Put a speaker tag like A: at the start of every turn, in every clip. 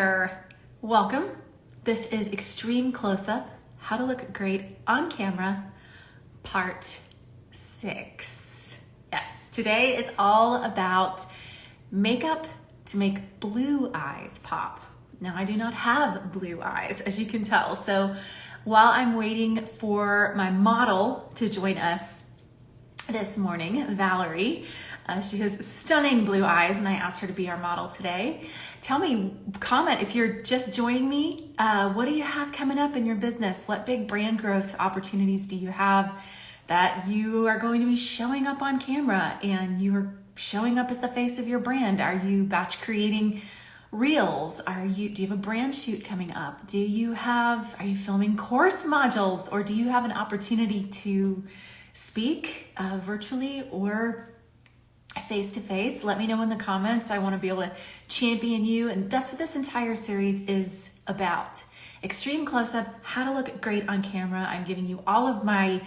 A: there. Welcome. This is Extreme Close-Up, How to Look Great on Camera, Part 6. Yes, today is all about makeup to make blue eyes pop. Now, I do not have blue eyes, as you can tell. So while I'm waiting for my model to join us this morning, Valerie, she has stunning blue eyes, and I asked her to be our model today. Tell me, comment if you're just joining me. What do you have coming up in your business? What big brand growth opportunities do you have that you are going to be showing up on camera and you are showing up as the face of your brand? Are you batch creating reels? Do you have a brand shoot coming up? Are you filming course modules, or do you have an opportunity to speak virtually or face-to-face? Let me know in the comments. I want to be able to champion you, and that's what this entire series is about. Extreme close-up, how to look great on camera. I'm giving you all of my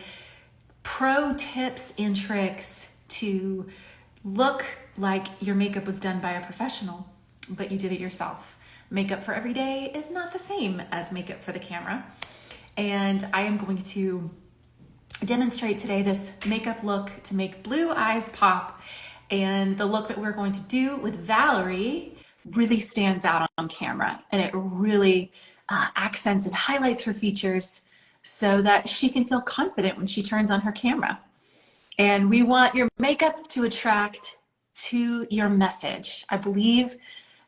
A: pro tips and tricks to look like your makeup was done by a professional, but you did it yourself. Makeup for every day is not the same as makeup for the camera. And I am going to demonstrate today this makeup look to make blue eyes pop. And the look that we're going to do with Valerie really stands out on camera, and it really accents and highlights her features so that she can feel confident when she turns on her camera. And we want your makeup to attract to your message. I believe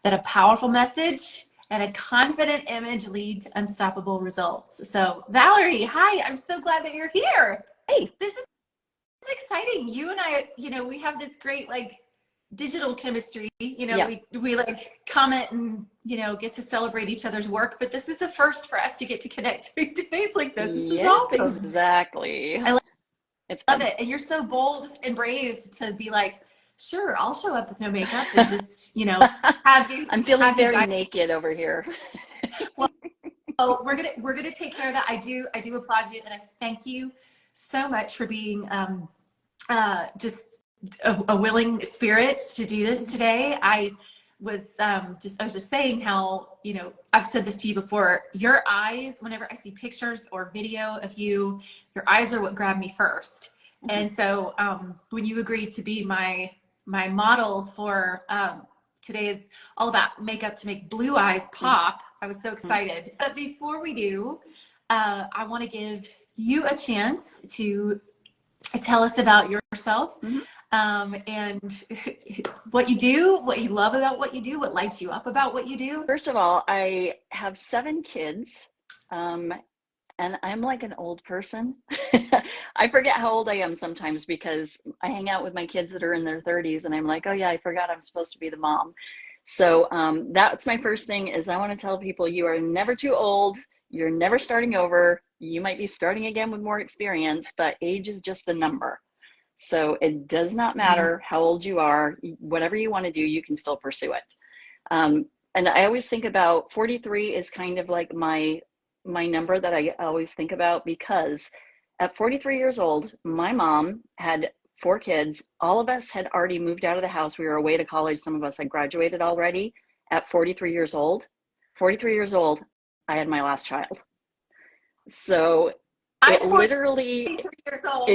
A: that a powerful message and a confident image lead to unstoppable results. So Valerie, hi, I'm so glad that you're here. Hey, this is exciting. You and I, we have this great digital chemistry.
B: Yeah.
A: We comment and get to celebrate each other's work. But this is a first for us to get to connect face to face like this. This is awesome.
B: Exactly.
A: I love it. And you're so bold and brave to be like, sure, I'll show up with no makeup and just have you.
B: I'm feeling very naked over here.
A: Well, we're gonna take care of that. I do applaud you, and I thank you so much for being just a willing spirit to do this today. I was just saying how, I've said this to you before, your eyes, whenever I see pictures or video of you, your eyes are what grab me first. Mm-hmm. And so when you agreed to be my model for today is all about makeup to make blue eyes pop, I was so excited. Mm-hmm. But before we do, I want to give you a chance to tell us about yourself. Mm-hmm. And what you do, what you love about what you do, what lights you up about what you do.
B: First of all, I have 7 kids, and I'm like an old person. I forget how old I am sometimes because I hang out with my kids that are in their 30s, and I'm like, oh yeah, I forgot I'm supposed to be the mom. So that's my first thing is I want to tell people you are never too old. You're never starting over. You might be starting again with more experience, but age is just a number. So it does not matter how old you are. Whatever you want to do, you can still pursue it. And I always think about 43 is kind of like my number that I always think about, because at 43 years old, my mom had 4 kids. All of us had already moved out of the house. We were away to college. Some of us had graduated already. At 43 years old, I had my last child. So it literally,
A: 43 years old.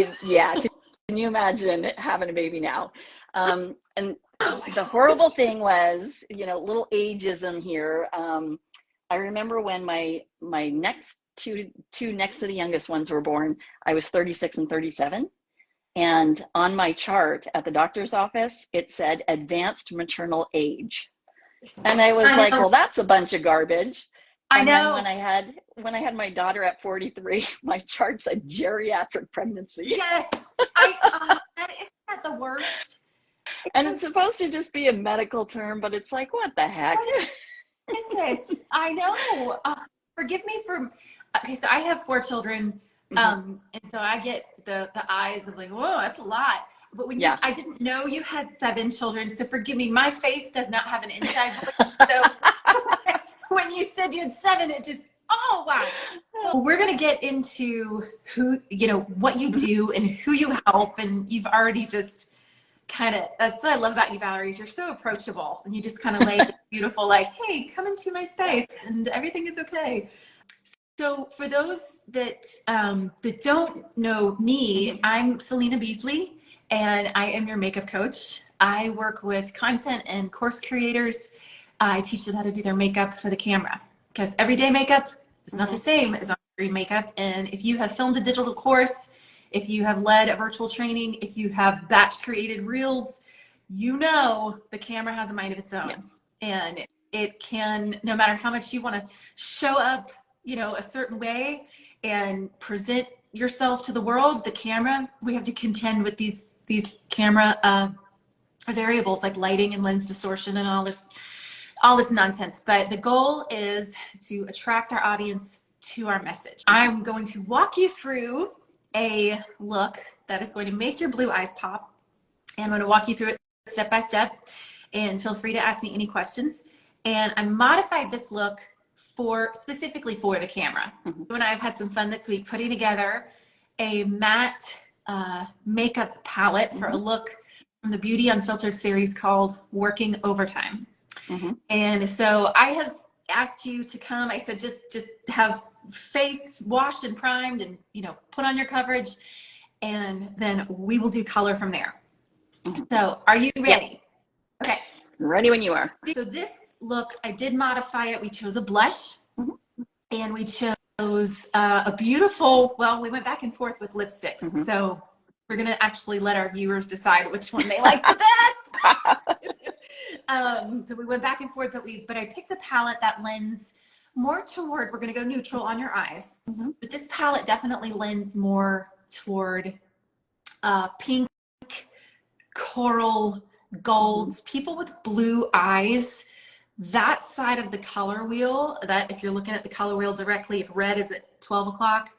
B: Can you imagine having a baby now? And the horrible thing was, little ageism here. I remember when my next two next to the youngest ones were born, I was 36 and 37. And on my chart at the doctor's office, it said advanced maternal age. And I was like, well, that's a bunch of garbage. And then when I had my daughter at 43, my chart said geriatric pregnancy.
A: Yes, isn't that the worst?
B: And it's supposed to just be a medical term, but it's like, what the heck?
A: What is this? I know. Forgive me for. Okay, so I have 4 children, and so I get the eyes of like, whoa, that's a lot. But when I didn't know you had 7 children, so forgive me. My face does not have an inside voice, so. When you said you had 7, it just, oh, wow. Well, we're going to get into what you do and who you help. And you've already just kind of, that's what I love about you, Valerie, is you're so approachable, and you just kind of lay this beautiful, like, hey, come into my space and everything is okay. So for those that that don't know me, I'm Selena Beasley, and I am your makeup coach. I work with content and course creators. I teach them how to do their makeup for the camera, because everyday makeup is not the same as on-screen makeup. And if you have filmed a digital course, if you have led a virtual training, if you have batch created reels, you know the camera has a mind of its own.
B: Yes.
A: And it can, no matter how much you want to show up, you know, a certain way and present yourself to the world, the camera, we have to contend with these camera variables like lighting and lens distortion and all this nonsense. But the goal is to attract our audience to our message. I'm going to walk you through a look that is going to make your blue eyes pop, and I'm going to walk you through it step by step, and feel free to ask me any questions. And I modified this look specifically for the camera. You and I have had some fun this week putting together a matte makeup palette for a look from the Beauty Unfiltered series called Working Overtime. And so I have asked you to come. I said just have face washed and primed, and you know, put on your coverage, and then we will do color from there. So are you ready?
B: Yep.
A: Okay.
B: Ready when you are.
A: So this look, I did modify it. We chose a blush, and we chose a beautiful, well, we went back and forth with lipsticks. So we're going to actually let our viewers decide which one they like the best. So we went back and forth, but I picked a palette that lends more toward, we're going to go neutral on your eyes, but this palette definitely lends more toward pink, coral, golds. People with blue eyes, that side of the color wheel, that if you're looking at the color wheel directly, if red is at 12 o'clock,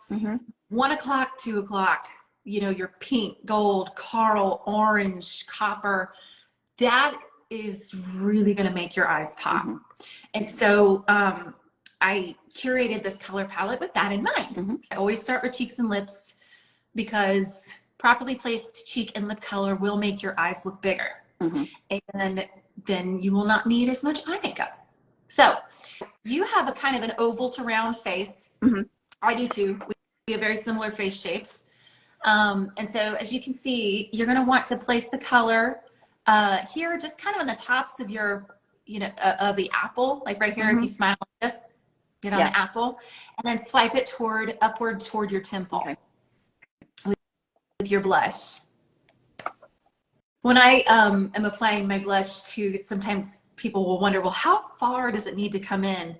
A: 1 o'clock, 2 o'clock, you know, your pink, gold, coral, orange, copper, that is really going to make your eyes pop. And so I curated this color palette with that in mind. I always start with cheeks and lips, because properly placed cheek and lip color will make your eyes look bigger. And then you will not need as much eye makeup. So you have a kind of an oval to round face. I do too. We have very similar face shapes. And so as you can see, you're going to want to place the color here, just kind of on the tops of your, you know, of the apple, like right here. If you smile like this, get on the apple, and then swipe it upward toward your temple with your blush. When I am applying my blush too, sometimes people will wonder, well, how far does it need to come in?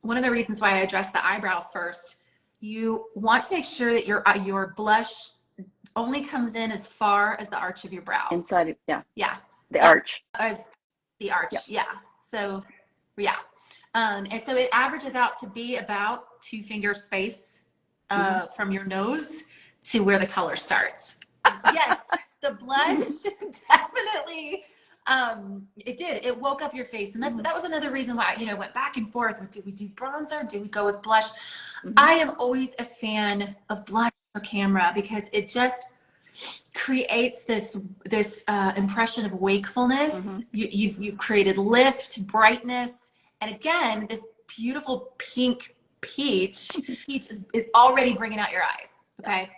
A: One of the reasons why I address the eyebrows first, you want to make sure that your blush only comes in as far as the arch of your brow.
B: Inside,
A: the
B: arch.
A: As the arch, So, and so it averages out to be about 2 finger space from your nose to where the color starts. Yes, the blush definitely, it woke up your face. And that was another reason why, you know, went back and forth. Do we do bronzer? Do we go with blush? I am always a fan of blush for camera, because it just creates this impression of wakefulness. You've created lift, brightness, and again, this beautiful pink peach is already bringing out your eyes. Okay,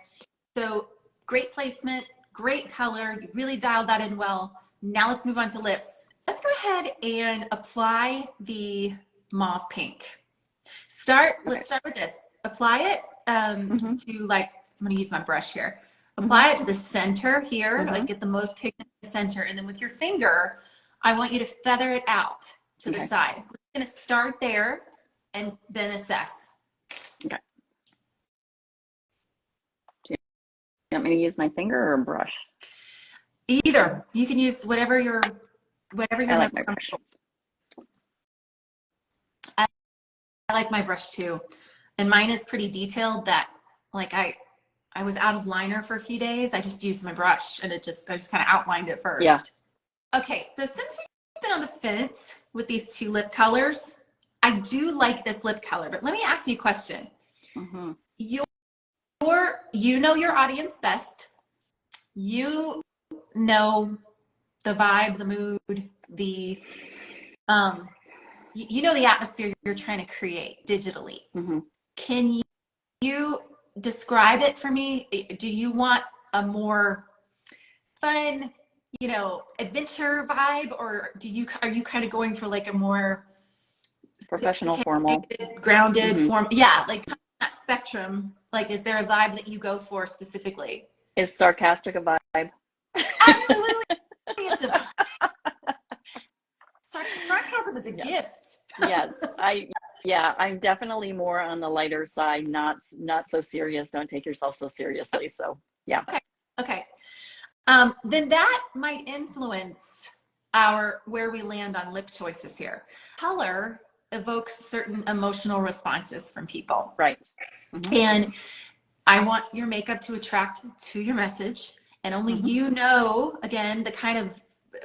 A: so great placement, great color. You really dialed that in well. Now let's move on to lips. Let's go ahead and apply the mauve pink. Let's start with this. Apply it to, like, I'm going to use my brush here. Apply it to the center here, like get the most pigment in the center. And then with your finger, I want you to feather it out to the side. We're going to start there and then assess.
B: Okay. Do you want me to use my finger or a brush?
A: Either. You can use whatever you're
B: I like my brush.
A: I like my brush too. And mine is pretty detailed, that like I was out of liner for a few days. I just used my brush, and I just kind of outlined it first. Okay, so since we've been on the fence with these 2 lip colors, I do like this lip color, but let me ask you a question. You know your audience best. You know the vibe, the mood, the you know the atmosphere you're trying to create digitally.
B: Mm-hmm.
A: Can you describe it for me? Do you want a more fun, adventure vibe, or are you kind of going for like a more
B: Professional, formal.
A: sophisticated, grounded
B: Mm-hmm.
A: form? Yeah, like kind of that spectrum. Like, is there a vibe that you go for specifically?
B: Is sarcastic a vibe?
A: Absolutely, it's a sarcasm is a
B: Yes.
A: gift.
B: Yes. I'm definitely more on the lighter side, not so serious. Don't take yourself so seriously. So yeah.
A: Okay. Then that might influence where we land on lip choices here. Color evokes certain emotional responses from people.
B: Right. Mm-hmm.
A: And I want your makeup to attract to your message. And only you know, again, the kind of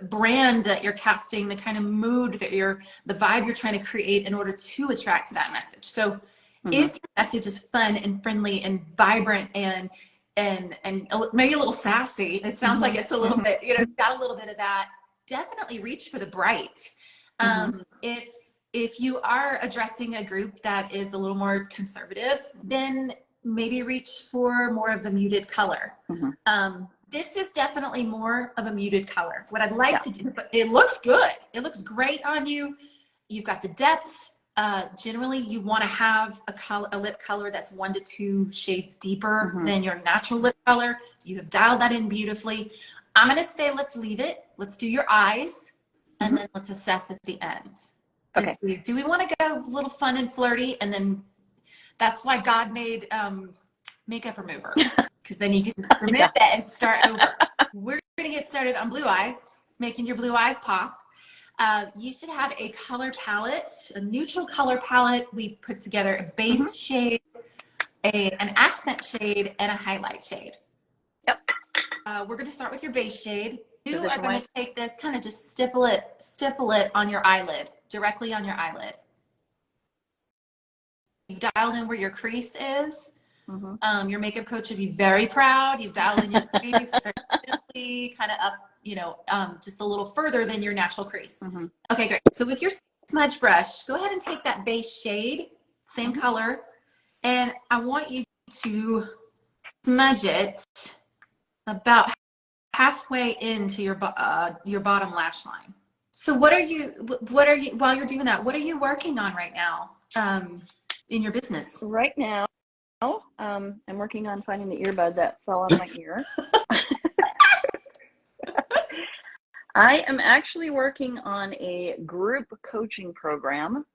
A: brand that you're casting, the kind of mood that the vibe you're trying to create in order to attract to that message. So if your message is fun and friendly and vibrant and maybe a little sassy, it sounds like it's a little bit, got a little bit of that, definitely reach for the bright. If you are addressing a group that is a little more conservative, then maybe reach for more of the muted color. This is definitely more of a muted color. What I'd like to do, but it looks good. It looks great on you. You've got the depth. Generally, you want to have a lip color that's 1 to 2 shades deeper than your natural lip color. You have dialed that in beautifully. I'm going to say let's leave it. Let's do your eyes, and then let's assess at the end.
B: Okay.
A: Do we want to go a little fun and flirty? And then that's why God made makeup remover, because then you can just remove it and start over. We're going to get started on blue eyes, making your blue eyes pop. You should have a color palette, a neutral color palette. We put together a base shade, an accent shade, and a highlight shade.
B: Yep.
A: We're going to start with your base shade. You are going to take this, kind of just stipple it on your eyelid, directly on your eyelid. You've dialed in where your crease is. Your makeup coach would be very proud. You've dialed in your crease very kind of up, just a little further than your natural crease. Okay, great. So with your smudge brush, go ahead and take that base shade, same color, and I want you to smudge it about halfway into your bottom lash line. So what are you, while you're doing that, what are you working on right now in your business?
B: Right now, I'm working on finding the earbud that fell out of my ear. I am actually working on a group coaching program,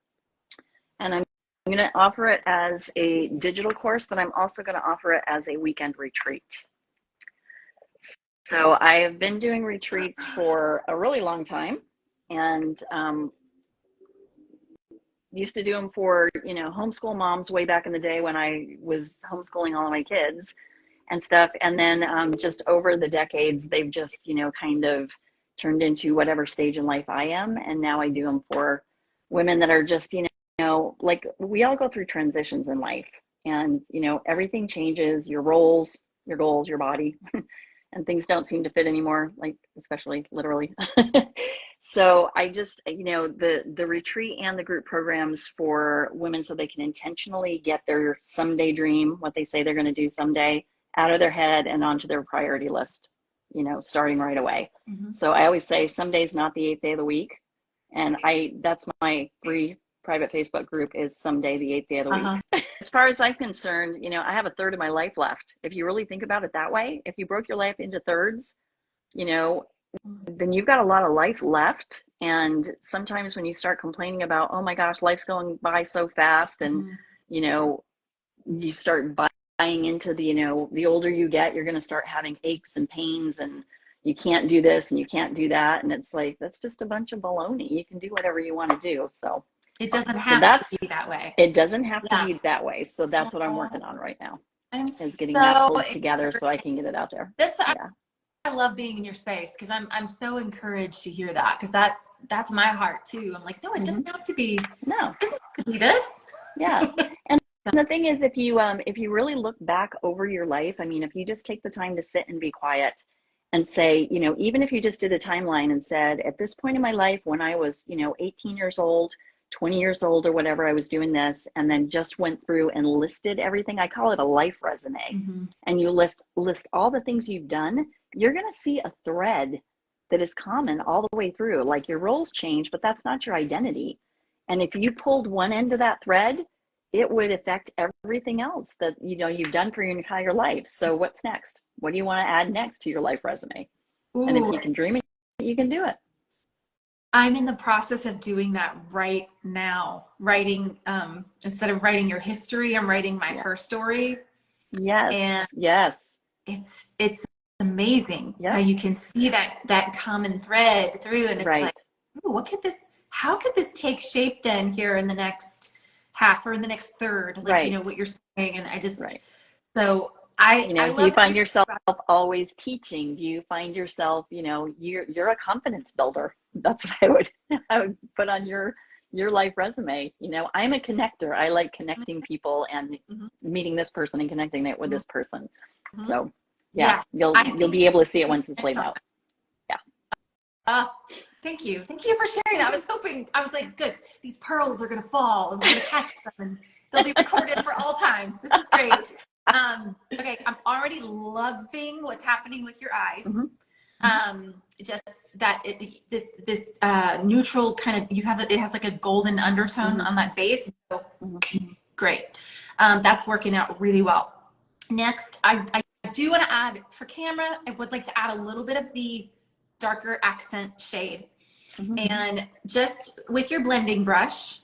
B: and I'm going to offer it as a digital course, but I'm also going to offer it as a weekend retreat. So I have been doing retreats for a really long time, and used to do them for, homeschool moms way back in the day when I was homeschooling all of my kids and stuff. And then just over the decades, they've just, kind of turned into whatever stage in life I am. And now I do them for women that are just, like we all go through transitions in life, and, everything changes, your roles, your goals, your body, and things don't seem to fit anymore, like especially literally. So I just, the retreat and the group programs for women so they can intentionally get their someday dream, what they say they're going to do someday, out of their head and onto their priority list, starting right away. So I always say someday's not the 8th day of the week. And that's my free private Facebook group, is someday the 8th day of the week. As far as I'm concerned, I have a third of my life left. If you really think about it that way, if you broke your life into thirds, then you've got a lot of life left. And sometimes when you start complaining about, oh my gosh, life's going by so fast, and, you start buying into the older you get, you're going to start having aches and pains, and you can't do this and you can't do that. And it's like, that's just a bunch of baloney. You can do whatever you want to do. So
A: it doesn't have to be that way.
B: It doesn't have to be that way. So that's what I'm working on right now, is getting that pulled together so I can get it out there.
A: I love being in your space, because I'm so encouraged to hear that, because that's my heart too. I'm like, no, it doesn't have to be. No, it doesn't have to be this.
B: Yeah. And the thing is, if you really look back over your life, I mean, if you just take the time to sit and be quiet and say, you know, even if you just did a timeline and said, at this point in my life, when I was, you know, 18 years old, 20 years old or whatever, I was doing this, and then just went through and listed everything. I call it a life resume.
A: Mm-hmm.
B: And you list all the things you've done, you're going to see a thread that is common all the way through. Like your roles change, but that's not your identity. And if you pulled one end of that thread, it would affect everything else that, you know, you've done for your entire life. So what's next? What do you want to add next to your life resume? And if
A: Ooh,
B: you can dream it, you can do it.
A: I'm in the process of doing that right now. Writing, instead of writing your history, I'm writing my
B: Yeah.
A: her story. And
B: Yes. Yes.
A: it's amazing how
B: Yep.
A: you can see that common thread through, and it's like,
B: Right.
A: ooh, how could this take shape then here in the next half or in the next third, like, you know,
B: Right.
A: what you're saying. And
B: Right.
A: so
B: You
A: I
B: know, do you
A: love that
B: find
A: you're
B: yourself
A: talking
B: always teaching? Do you find yourself, you know, you're a confidence builder? That's what I would put on your life resume. You know, I'm a connector. I like
A: about.
B: connecting people and
A: Mhm,
B: meeting this person and connecting it with
A: mhm,
B: this person.
A: mhm.
B: So yeah,
A: Yeah, I
B: you'll
A: think
B: be able to see it once it's laid out. Yeah.
A: uh, thank you. Thank you for sharing that. I was hoping, I was like, good, these pearls are going to fall and we're going to catch them and they'll be recorded for all time. This is great. Okay, I'm already loving what's happening with your eyes.
B: Mm-hmm.
A: Just that this neutral kind of, it has like a golden undertone
B: Mm-hmm.
A: on that base. So
B: Mm-hmm.
A: great. That's working out really well. Next, I do want to add for camera, I would like to add a little bit of the darker accent shade.
B: Mm-hmm.
A: And just with your blending brush,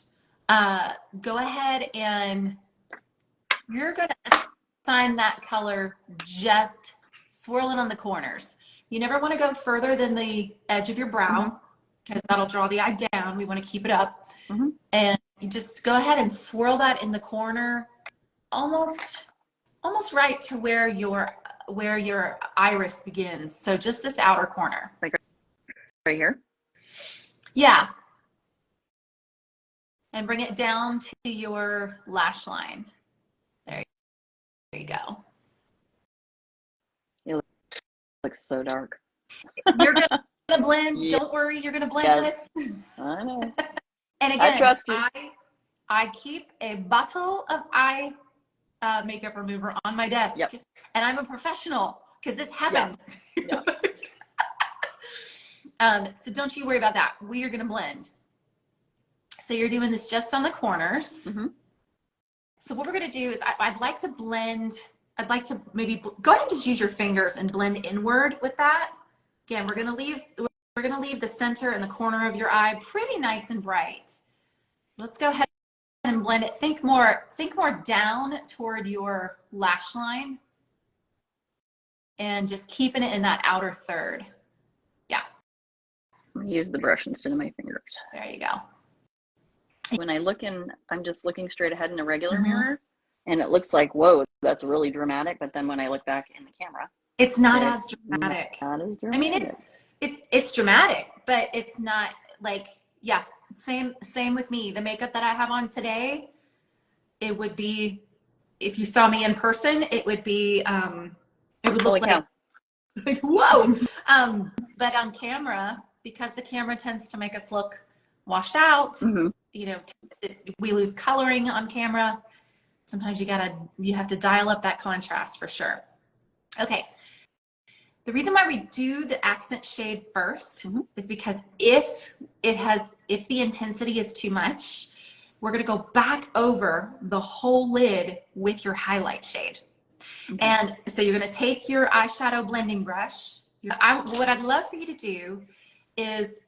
A: go ahead and you're going to assign that color, just swirl it on the corners. You never want to go further than the edge of your
B: Mm-hmm.
A: brow because that'll draw the eye down. We want to keep it up.
B: Mm-hmm.
A: And you just go ahead and swirl that in the corner, almost right to where your iris begins. So just this outer corner.
B: Like right here.
A: Yeah. And bring it down to your lash line. There you go.
B: It looks so dark.
A: You're going to blend.
B: Yes.
A: Don't worry, you're going to blend this.
B: I know.
A: And
B: I
A: again,
B: trust you.
A: I keep a bottle of eye makeup remover on my desk.
B: Yep.
A: And I'm a professional because this happens.
B: Yeah.
A: So don't you worry about that. We are going to blend. So you're doing this just on the corners.
B: Mm-hmm.
A: So what we're going to do is I'd like to blend. I'd like to maybe go ahead and just use your fingers and blend inward with that. Again, we're going to leave the center and the corner of your eye pretty nice and bright. Let's go ahead and blend it. Think more down toward your lash line and just keeping it in that outer third. Yeah.
B: I'm gonna use the brush instead of my fingers.
A: There you go.
B: When I look in, I'm just looking straight ahead in a regular
A: Mm-hmm.
B: mirror, and it looks like, whoa, that's really dramatic. But then when I look back in the camera,
A: It's not as dramatic.
B: Not as dramatic.
A: I mean, it's dramatic, but it's not like, yeah, same with me. The makeup that I have on today, it would be, if you saw me in person, it would be, it would look like whoa. But on camera, because the camera tends to make us look washed out,
B: Mm-hmm.
A: you know, we lose coloring on camera. Sometimes you have to dial up that contrast for sure. Okay. The reason why we do the accent shade first
B: Mm-hmm.
A: is because if the intensity is too much, we're going to go back over the whole lid with your highlight shade. Okay. And so you're going to take your eyeshadow blending brush. What I'd love for you to do is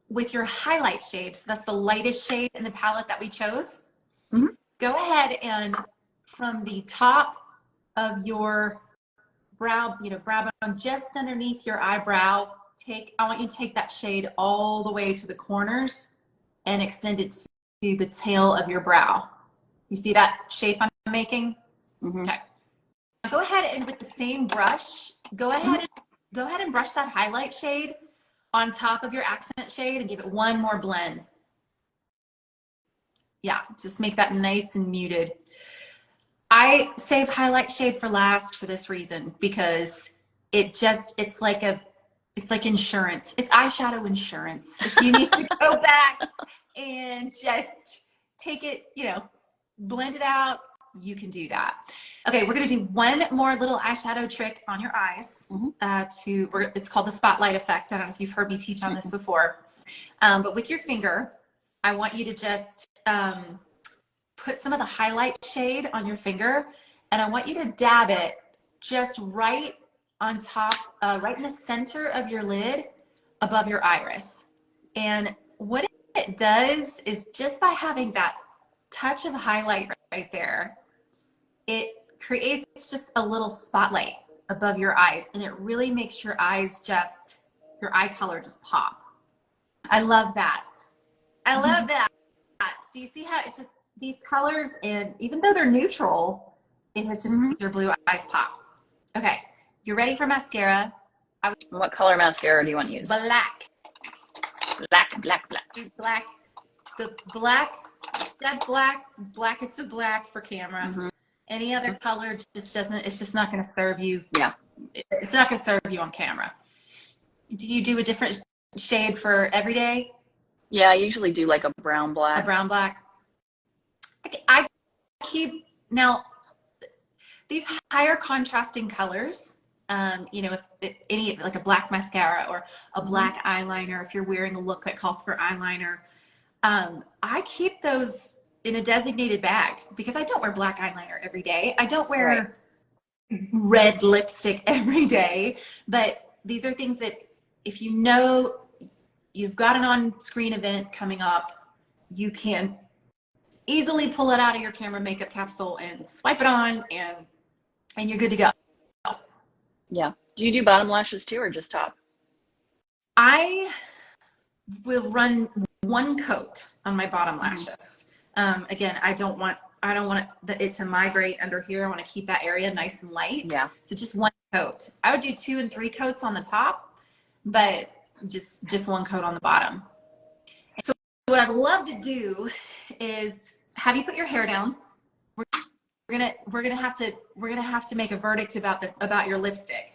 A: with your highlight shade, so that's the lightest shade in the palette that we chose,
B: Mm-hmm.
A: go ahead and from the top of your brow bone, just underneath your eyebrow, I want you to take that shade all the way to the corners and extend it to the tail of your brow. You see that shape I'm making?
B: Mm-hmm.
A: Okay. Now go ahead and with the same brush, go ahead and brush that highlight shade on top of your accent shade and give it one more blend. Yeah, just make that nice and muted. I save highlight shade for last for this reason, because it's like insurance. It's eyeshadow insurance. If you need to go back and just take it, blend it out, you can do that. Okay, we're gonna do one more little eyeshadow trick on your eyes. It's called the spotlight effect. I don't know if you've heard me teach on this before, but with your finger, I want you to just put some of the highlight shade on your finger, and I want you to dab it just right on top, right in the center of your lid, above your iris. And what it does is, just by having that touch of highlight right there, it creates just a little spotlight above your eyes, and it really makes your eye color just pop. I love that. I love that. Do you see how it just, these colors, and even though they're neutral, it has just made your blue eyes pop. Okay, you're ready for mascara.
B: What color mascara do you want to use?
A: Black. Black. The black, that blackest of black for camera. Any other color just doesn't, it's just not going to serve you.
B: Yeah.
A: It's not going to serve you on camera. Do you do a different shade for every day?
B: Yeah, I usually do like a brown black.
A: A brown black. I keep, now, these higher contrasting colors, if any, like a black mascara or a black eyeliner, if you're wearing a look that calls for eyeliner, I keep those in a designated bag, because I don't wear black eyeliner every day. I don't wear red lipstick every day, but these are things that if you've got an on-screen event coming up, you can easily pull it out of your camera makeup capsule and swipe it on, and you're good to go.
B: Yeah. Do you do bottom lashes too, or just top?
A: I will run one coat on my bottom lashes. Again, I don't want it to migrate under here. I want to keep that area nice and light.
B: Yeah.
A: So just one coat. I would do 2 and 3 coats on the top, but just one coat on the bottom. So what I'd love to do is have you put your hair down. We're gonna have to make a verdict about your lipstick.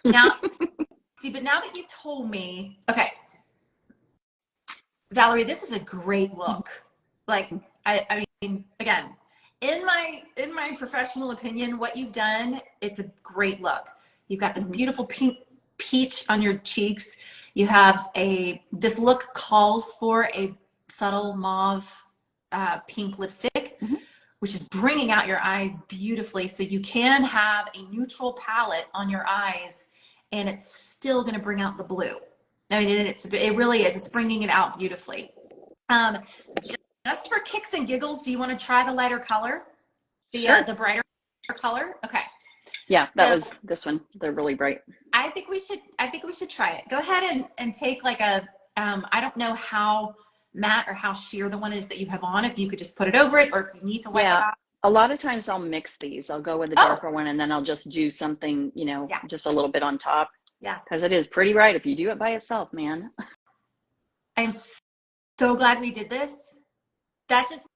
A: Now, see, but now that you've told me, okay, Valerie, this is a great look. Like, I mean, again, in my professional opinion, what you've done, it's a great look. You've got this beautiful pink peach on your cheeks. You have this look calls for a subtle mauve pink lipstick, which is bringing out your eyes beautifully. So you can have a neutral palette on your eyes, and it's still going to bring out the blue. I mean, it really is. It's bringing it out beautifully. Just for kicks and giggles, do you want to try the lighter color? The brighter color? Okay.
B: Yeah, that was this one. They're really bright.
A: I think we should try it. Go ahead and take like a, I don't know how matte or how sheer the one is that you have on, if you could just put it over it, or if you need to wipe it off.
B: A lot of times I'll mix these. I'll go with the darker one, and then I'll just do something, just a little bit on top.
A: Yeah.
B: Because it is pretty bright if you do it by itself, man.
A: I am so glad we did this. That just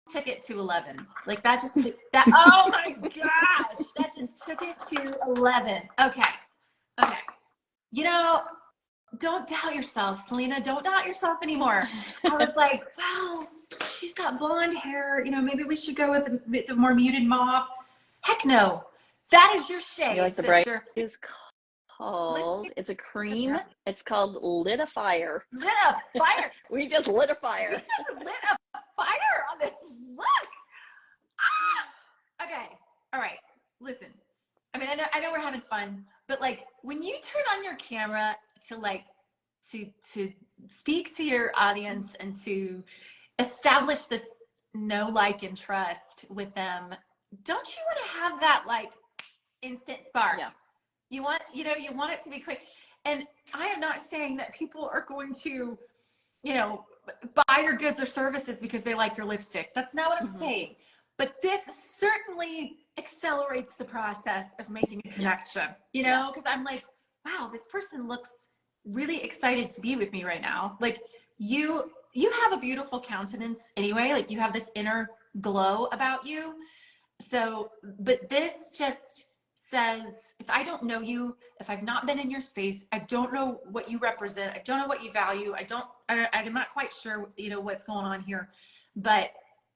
A: took it to 11. Like that just took that. Oh my gosh, that just took it to 11. Okay. Don't doubt yourself, Selena. Don't doubt yourself anymore. I was like, well, she's got blonde hair. Maybe we should go with the more muted mauve. Heck no. That is your shade,
B: You like the
A: sister.
B: bright? It's called. It's a cream. It's called Lit a Fire.
A: Lit a fire.
B: We just lit a fire.
A: We just lit a fire on this look. Okay. All right. Listen. I mean, I know we're having fun, but like when you turn on your camera to speak to your audience and to establish this know, like, and trust with them, don't you want to have that like instant spark?
B: Yeah.
A: You want it to be quick. And I am not saying that people are going to, buy your goods or services because they like your lipstick. That's not what I'm saying. But this certainly accelerates the process of making a connection, because I'm like, wow, this person looks really excited to be with me right now. Like you have a beautiful countenance anyway. Like you have this inner glow about you. So, but this just says, if I don't know you, if I've not been in your space, I don't know what you represent, I don't know what you value, I'm not quite sure, what's going on here. But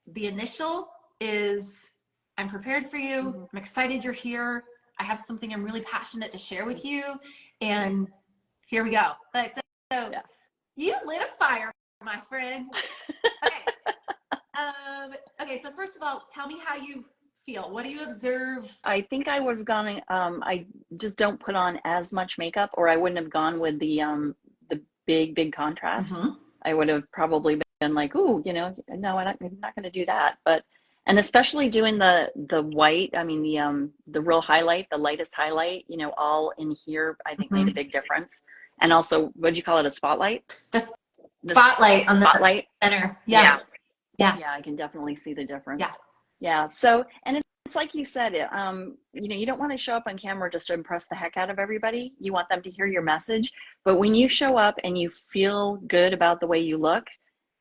A: the initial is, I'm prepared for you. I'm excited you're here. I have something I'm really passionate to share with you. And here we go. So yeah. You lit a fire, my friend. Okay. Okay, so first of all, tell me how you feel. What do you observe?
B: I think I would have gone, I just don't put on as much makeup, or I wouldn't have gone with the big contrast. I would have probably been like, ooh, no, I'm not going to do that. But, and especially doing the white, I mean, the real highlight, the lightest highlight, all in here, I think made a big difference. And also, what do you call it? A spotlight?
A: The spotlight on the
B: spotlight
A: center.
B: Yeah, I can definitely see the difference. Yeah. So, and it's like you said, you don't want to show up on camera just to impress the heck out of everybody. You want them to hear your message. But when you show up and you feel good about the way you look,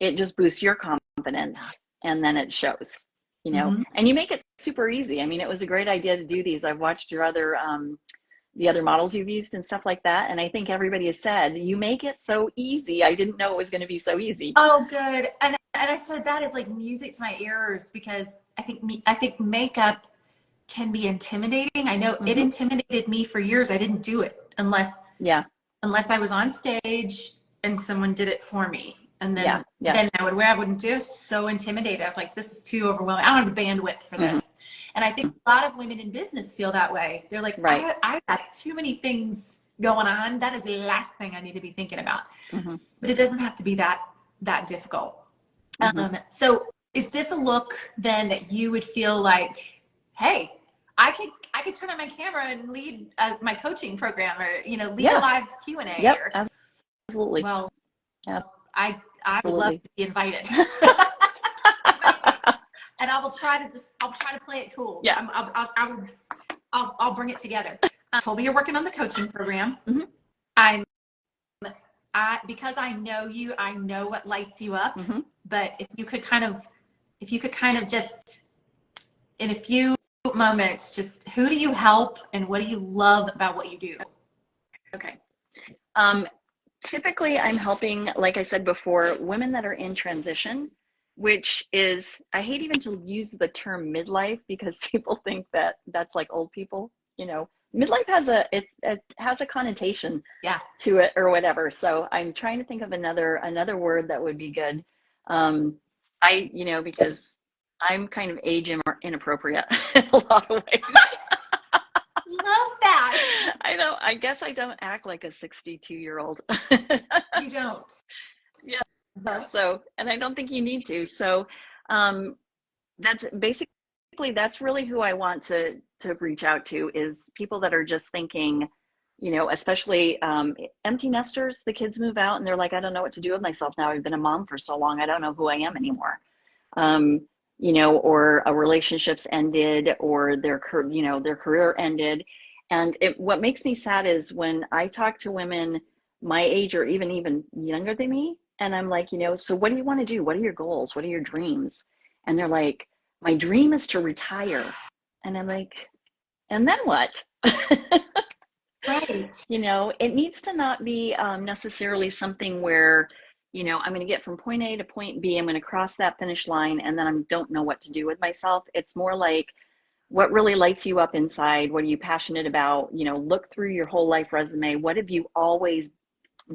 B: it just boosts your confidence, and then it shows, and you make it super easy. I mean, it was a great idea to do these. I've watched your other, the other models you've used and stuff like that. And I think everybody has said, you make it so easy. I didn't know it was going to be so easy.
A: Oh, good. And I said that is like music to my ears, because I think makeup can be intimidating. I know it intimidated me for years. I didn't do it unless I was on stage and someone did it for me. And then then I wouldn't do it. So intimidated. I was like, this is too overwhelming. I don't have the bandwidth for this. And I think a lot of women in business feel that way. They're like, I got too many things going on. That is the last thing I need to be thinking about. But it doesn't have to be that difficult. So is this a look then that you would feel like, hey, I could turn on my camera and lead my coaching program, or lead a live Q&A?
B: Yep, absolutely.
A: Well, I would love to be invited. And I'll try to play it cool.
B: Yeah.
A: I'll bring it together. Told me you're working on the coaching program. Because I know you, I know what lights you up. But if you could kind of just in a few moments, just who do you help and what do you love about what you do?
B: Okay. Typically I'm helping, like I said before, women that are in transition, which is, I hate even to use the term midlife, because people think that that's like old people, midlife has it has a connotation to it or whatever. So I'm trying to think of another word that would be good. Because I'm kind of age inappropriate in a lot of ways.
A: Love that.
B: I guess I don't act like a 62-year-old.
A: You don't.
B: Yeah. So, and I don't think you need to. So, that's really who I want to reach out to, is people that are just thinking, especially empty nesters. The kids move out and they're like, I don't know what to do with myself now. I've been a mom for so long. I don't know who I am anymore. Or a relationship's ended, or their career ended. And what makes me sad is when I talk to women my age or even younger than me, and I'm like, so what do you want to do? What are your goals? What are your dreams? And they're like, my dream is to retire. And I'm like, and then what?
A: Right.
B: It needs to not be necessarily something where, I'm going to get from point A to point B. I'm going to cross that finish line, and then I don't know what to do with myself. It's more like, what really lights you up inside? What are you passionate about? Look through your whole life resume. What have you always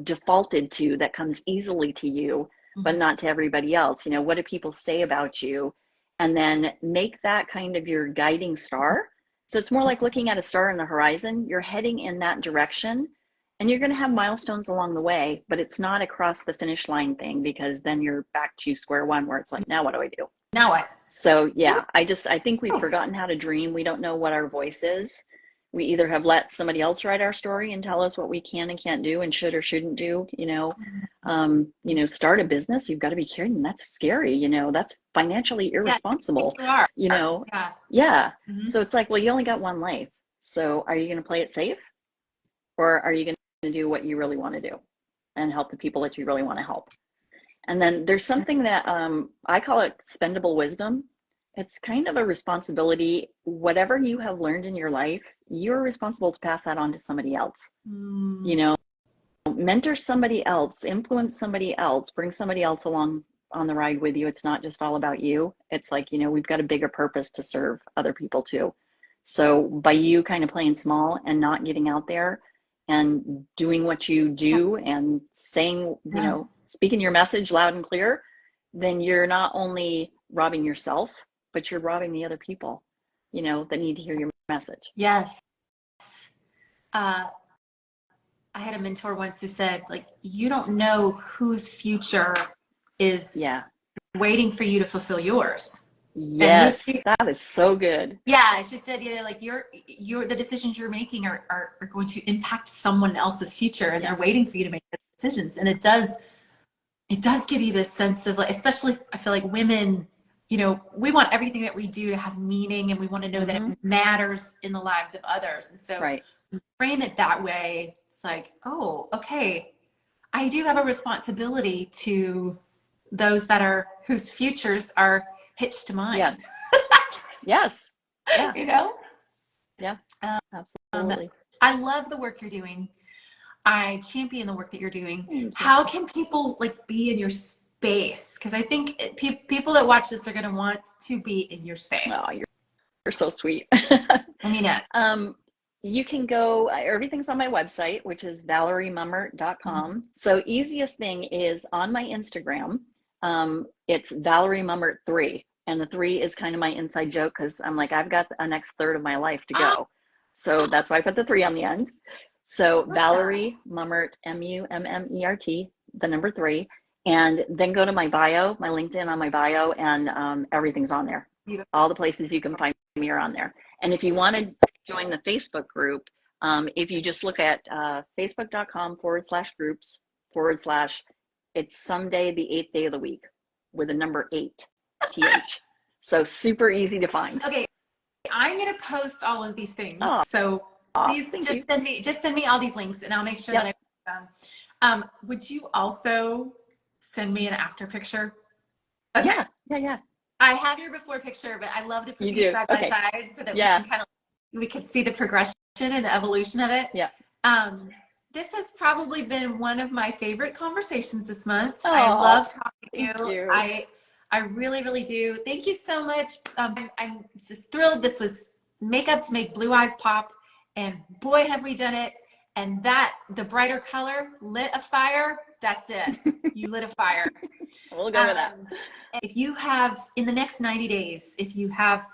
B: defaulted to that comes easily to you, but not to everybody else? What do people say about you? And then make that kind of your guiding star. So it's more like looking at a star on the horizon. You're heading in that direction, and you're going to have milestones along the way, but it's not across the finish line thing, because then you're back to square one, where it's like, now what do I do?
A: Now what?
B: So yeah, I think we've forgotten how to dream. We don't know what our voice is. We either have let somebody else write our story and tell us what we can and can't do and should or shouldn't do. Start a business. You've got to be kidding. That's scary. That's financially irresponsible. Yeah. So it's like, well, you only got one life. So are you going to play it safe, or are you going to do what you really want to do and help the people that you really want to help? And then there's something that I call it spendable wisdom. it's kind of a responsibility. Whatever you have learned in your life, you're responsible to pass that on to somebody else. You know, mentor somebody else, influence somebody else, bring somebody else along on the ride with you. It's not just all about you. It's like, you know, we've got a bigger purpose to serve other people too. So by you kind of playing small and not getting out there and doing what you do and saying, you know, speaking your message loud and clear, then you're not only robbing yourself, but you're robbing the other people, you know, that need to hear your message.
A: Yes. I had a mentor once who said, like, you don't know whose future is waiting for you to fulfill yours.
B: Yes, that is so good.
A: Yeah, she said, you know, like the decisions you're making are going to impact someone else's future, and they're waiting for you to make those decisions. And it does give you this sense of, like, especially I feel like women, you know, we want everything that we do to have meaning, and we want to know that it matters in the lives of others. And so frame it that way. It's like, oh, okay, I do have a responsibility to those whose futures are hitched to mine.
B: Yes. Yes. Yeah.
A: You know?
B: Yeah. Absolutely.
A: I love the work you're doing. I champion the work that you're doing. How can people, like, be in your space? Because I think people that watch this are going to want to be in your space.
B: Oh, you're so sweet.
A: I mean it.
B: You can go, everything's on my website, which is valeriemummert.com. So easiest thing is on my Instagram. It's Valerie Mummert 3. And the 3 is kind of my inside joke, because I'm like, I've got a next third of my life to go. So that's why I put the 3 on the end. So Valerie Mummert, Mummert, the number 3. And then go to my bio, my LinkedIn on my bio, and everything's on there. All the places you can find me are on there. And if you want to join the Facebook group, if you just look at facebook.com/groups/ it's someday the 8th day of the week with a number 8, TH. So super easy to find.
A: Okay, I'm gonna post all of these things. So please just send me all these links, and I'll make sure that I put them. Would you also send me an after picture? Okay.
B: Yeah.
A: I have your before picture, but I love to put these side by side so that we can see the progression and the evolution of it.
B: Yeah.
A: This has probably been one of my favorite conversations this month. I love talking to you. I really, really do. Thank you so much. I'm just thrilled. This was makeup to make blue eyes pop, and boy, have we done it. And the brighter color lit a fire. That's it. You lit a fire.
B: We'll go with that.
A: If you have, in the next 90 days, if you have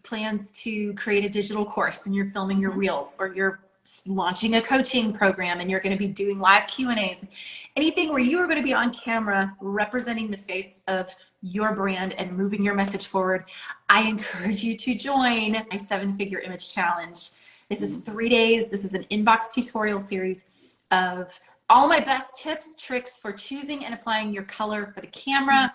A: plans to create a digital course and you're filming your reels, or you're launching a coaching program and you're going to be doing live Q&As, anything where you are going to be on camera representing the face of your brand and moving your message forward, I encourage you to join my 7-figure image challenge. This is 3 days. This is an inbox tutorial series of all my best tips, tricks for choosing and applying your color for the camera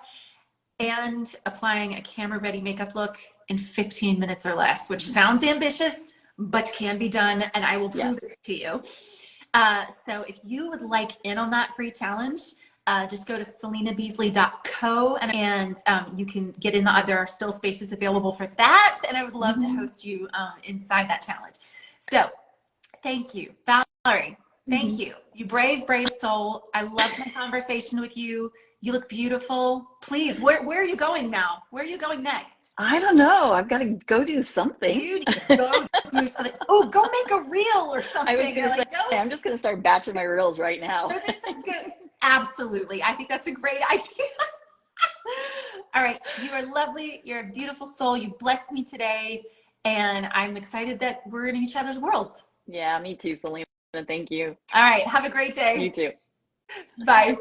A: and applying a camera ready makeup look in 15 minutes or less, which sounds ambitious, but can be done, and I will prove it to you. So if you would like in on that free challenge, just go to selinabeasley.co and you can get in. There are still spaces available for that, and I would love to host you inside that challenge. So thank you, Valerie. Thank you. You brave soul. I love my conversation with you. You look beautiful. Please, where are you going now? Where are you going next?
B: I don't know. I've got to go do something.
A: You need to go do something. Oh, go make a reel or something.
B: I was going to say, I'm just going to start batching my reels right now.
A: Absolutely. I think that's a great idea. All right. You are lovely. You're a beautiful soul. You blessed me today. And I'm excited that we're in each other's worlds.
B: Yeah, me too, Selena. Thank you.
A: All right. Have a great day.
B: You too.
A: Bye.